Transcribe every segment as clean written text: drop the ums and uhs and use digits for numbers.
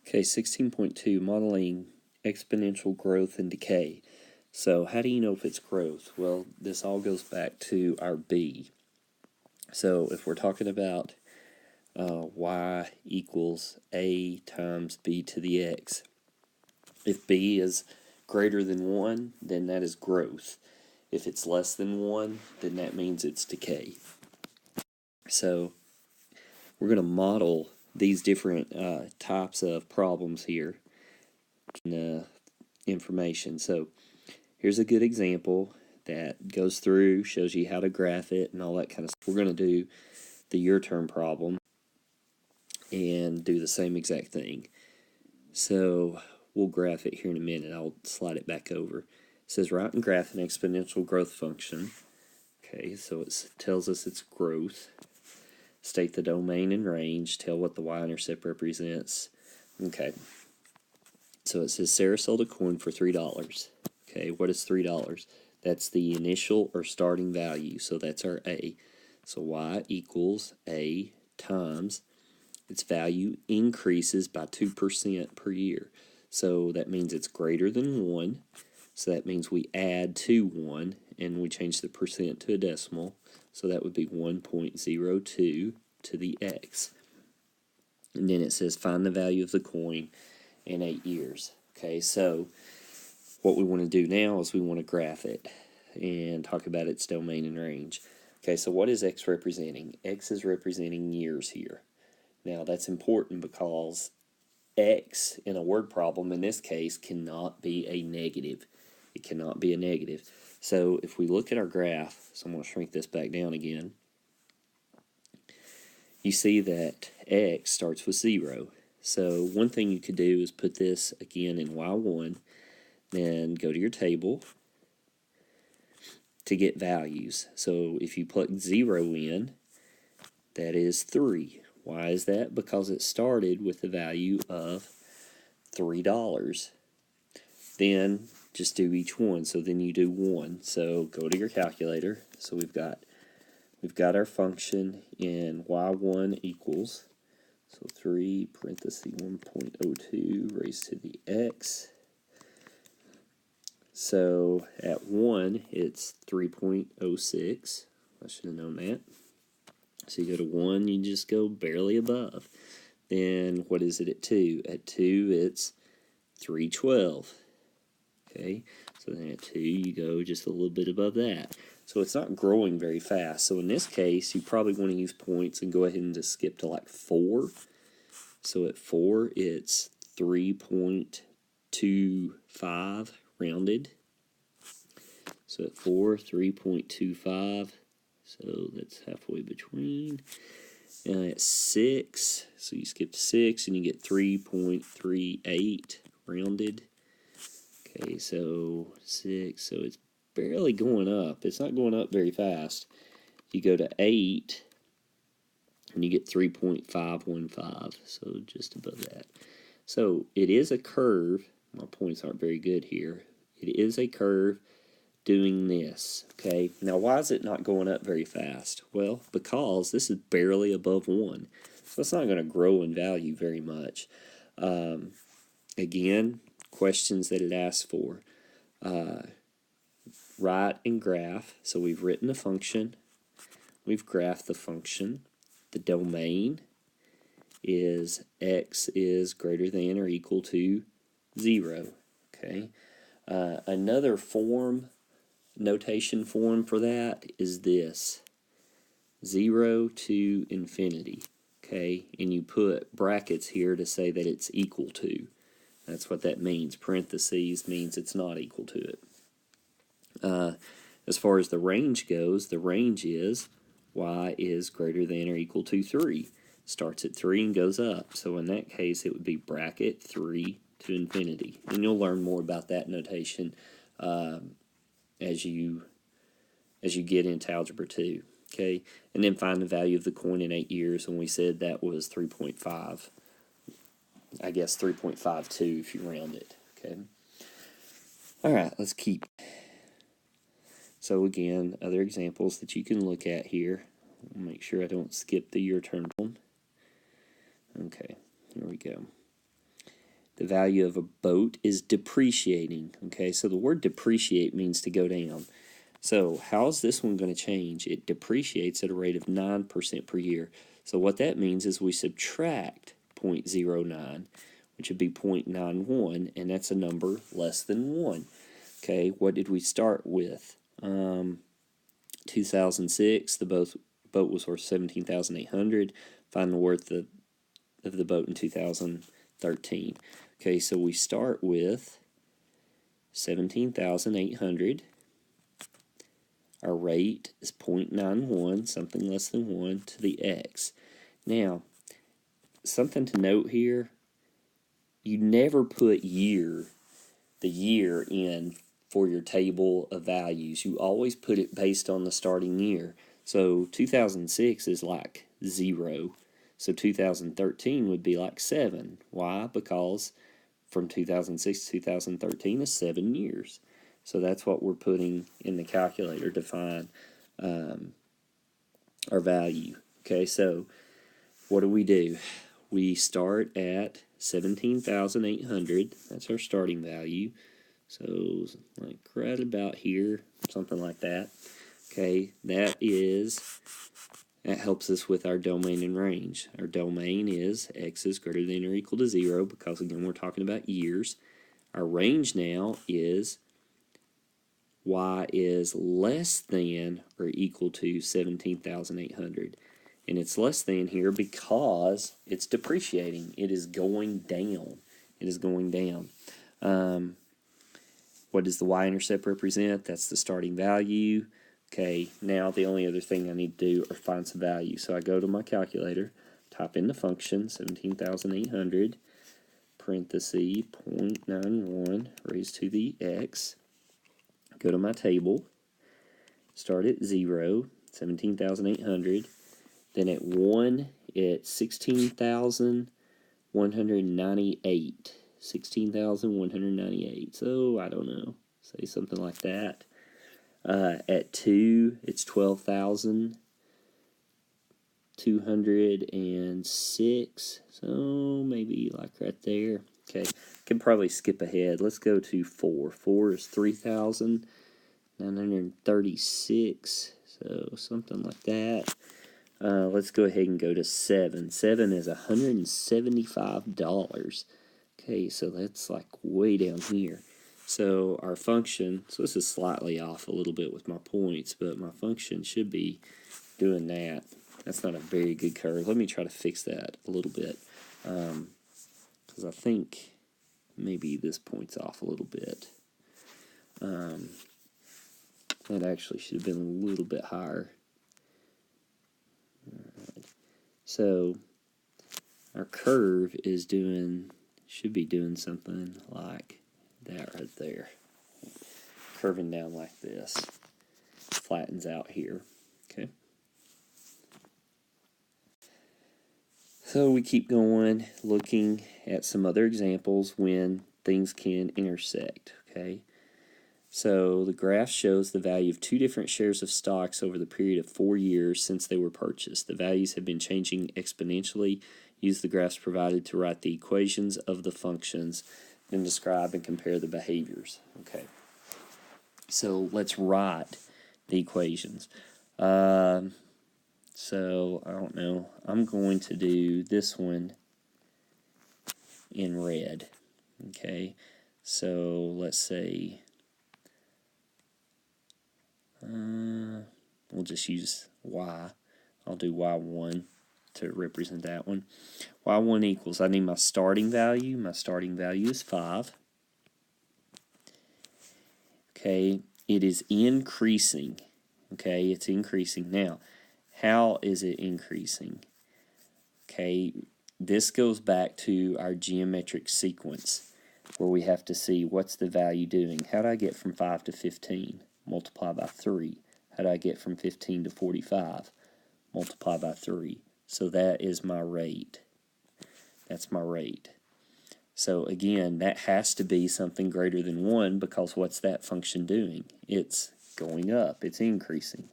Okay, 16.2, modeling exponential growth and decay. So how do you know if it's growth? Well, this all goes back to our b. So if we're talking about y equals a times b to the x, if b is greater than 1, then that is growth. If it's less than 1, then that means it's decay. So we're going to model these different types of problems here in the information. So here's a good example that goes through, shows you how to graph it and all that kind of stuff. We're going to do the year term problem and do the same exact thing. So we'll graph it here in a minute. I'll slide it back over. It says write and graph an exponential growth function. Okay, so it tells us it's growth. State the domain and range. Tell what the y-intercept represents. Okay, so it says Sarah sold a coin for $3. Okay, what is $3? That's the initial or starting value, so that's our A. So y equals A times its value increases by 2% per year. So that means it's greater than 1. So that means we add to 1 and we change the percent to a decimal. So that would be 1.02 to the x. And then it says find the value of the coin in 8 years. Okay, so what we want to do now is we want to graph it and talk about its domain and range. Okay, so what is x representing? X is representing years here. Now that's important because x in a word problem in this case cannot be a negative. It cannot be a negative. So if we look at our graph, so I'm going to shrink this back down again, you see that x starts with 0. So one thing you could do is put this again in y1, then go to your table to get values. So if you plug 0 in, that is 3. Why is that? Because it started with the value of $3. Then just do each one. So then you do 1. So go to your calculator. So we've got our function in y1 equals, so 3 parenthesis 1.02 raised to the x. So at 1 it's 3.06. I should have known that. So you go to 1, you just go barely above. Then what is it at 2? At 2 it's 312. Okay, so then at 2 you go just a little bit above that. So it's not growing very fast. So in this case you probably want to use points and go ahead and just skip to like 4. So at 4 it's 3.25 rounded. So at 4, 3.25. So that's halfway between. And at 6, so you skip to 6 and you get 3.38 rounded. Okay, so 6, so it's barely going up. It's not going up very fast. You go to 8 and you get 3.515, so just above that. So it is a curve. My points aren't very good here. It is a curve doing this. Okay, now why is it not going up very fast? Well, because this is barely above 1, so it's not going to grow in value very much. Again, questions that it asks for. Write and graph. So we've written the function, we've graphed the function. The domain is x is greater than or equal to 0. Okay, another notation form for that is this: 0 to infinity. Okay, and you put brackets here to say that it's equal to. That's what that means. Parentheses means it's not equal to it. As far as the range goes, the range is y is greater than or equal to 3. Starts at 3 and goes up. So in that case, it would be bracket 3 to infinity. And you'll learn more about that notation as you get into Algebra 2. Okay, and then find the value of the coin in 8 years, and we said that was 3.5. I guess 3.52 if you round it. Okay. All right, let's keep. So again, other examples that you can look at here. Make sure I don't skip the year term one. Okay, here we go. The value of a boat is depreciating. Okay, so the word depreciate means to go down. So how is this one going to change? It depreciates at a rate of 9% per year. So what that means is we subtract 0.09, which would be 0.91, and that's a number less than 1. Okay, what did we start with? 2006, the boat was worth $17,800. Find the worth of the boat in 2013. Okay, so we start with 17,800. Our rate is 0.91, something less than 1, to the x. Now, something to note here, you never put the year in for your table of values. You always put it based on the starting year. So 2006 is like 0. So 2013 would be like 7. Why? Because from 2006 to 2013 is 7 years. So that's what we're putting in the calculator to find our value. Okay, so what do? We start at 17,800. That's our starting value. So like right about here, something like that. Okay, that helps us with our domain and range. Our domain is x is greater than or equal to 0 because, again, we're talking about years. Our range now is y is less than or equal to 17,800. And it's less than here because it's depreciating. It is going down. It is going down. What does the y-intercept represent? That's the starting value. Okay, now the only other thing I need to do is find some value. So I go to my calculator, type in the function, 17,800, parenthesis, 0.91 raised to the x. Go to my table, start at 0, 17,800. Then at 1, it's 16,198. 16,198. So, I don't know. Say something like that. At 2, it's 12,206. So, maybe like right there. Okay, can probably skip ahead. Let's go to 4. 4 is 3,936. So, something like that. Let's go ahead and go to 7. 7 is $175. Okay, so that's like way down here. So our function, so this is slightly off a little bit with my points, but my function should be doing that. That's not a very good curve. Let me try to fix that a little bit, because I think maybe this point's off a little bit. That actually should have been a little bit higher. So our curve is should be doing something like that right there. Curving down like this. Flattens out here. Okay. So we keep going, looking at some other examples when things can intersect. Okay. So the graph shows the value of 2 different shares of stocks over the period of 4 years since they were purchased. The values have been changing exponentially. Use the graphs provided to write the equations of the functions, then describe and compare the behaviors. Okay. So let's write the equations. So I don't know. I'm going to do this one in red. Okay. So let's say we'll just use y. I'll do y1 to represent that one. Y1 equals, I need my starting value. My starting value is 5. Okay, it is increasing. Okay, it's increasing. Now, how is it increasing? Okay, this goes back to our geometric sequence where we have to see what's the value doing. How do I get from 5 to 15? Multiply by 3. How do I get from 15 to 45? Multiply by 3. So that is my rate. That's my rate. So again, that has to be something greater than 1 because what's that function doing? It's going up. It's increasing.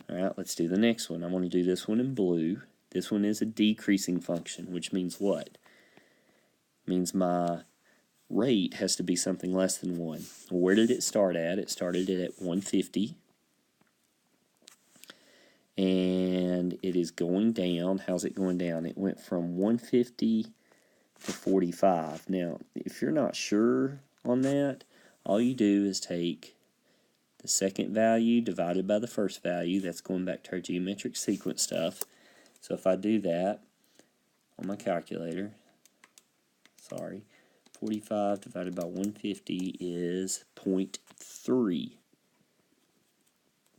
All right, let's do the next one. I want to do this one in blue. This one is a decreasing function, which means what? means my rate has to be something less than 1. Where did it start at? It started at 150. And it is going down. How's it going down? It went from 150 to 45. Now, if you're not sure on that, all you do is take the second value divided by the first value. That's going back to our geometric sequence stuff. So if I do that on my calculator, 45 divided by 150 is 0.3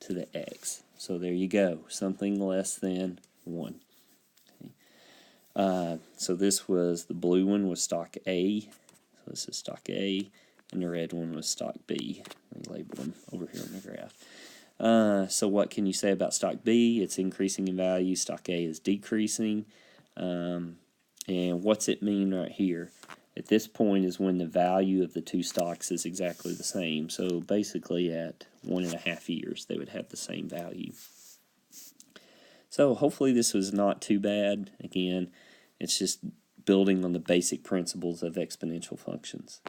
to the x. So there you go, something less than 1. So this was, the blue one was stock A, so this is stock A, and the red one was stock B. Let me label them over here on the graph. So what can you say about stock B? It's increasing in value, stock A is decreasing. And what's it mean right here? At this point is when the value of the two stocks is exactly the same. So basically at 1.5 years they would have the same value. So hopefully this was not too bad. Again, it's just building on the basic principles of exponential functions.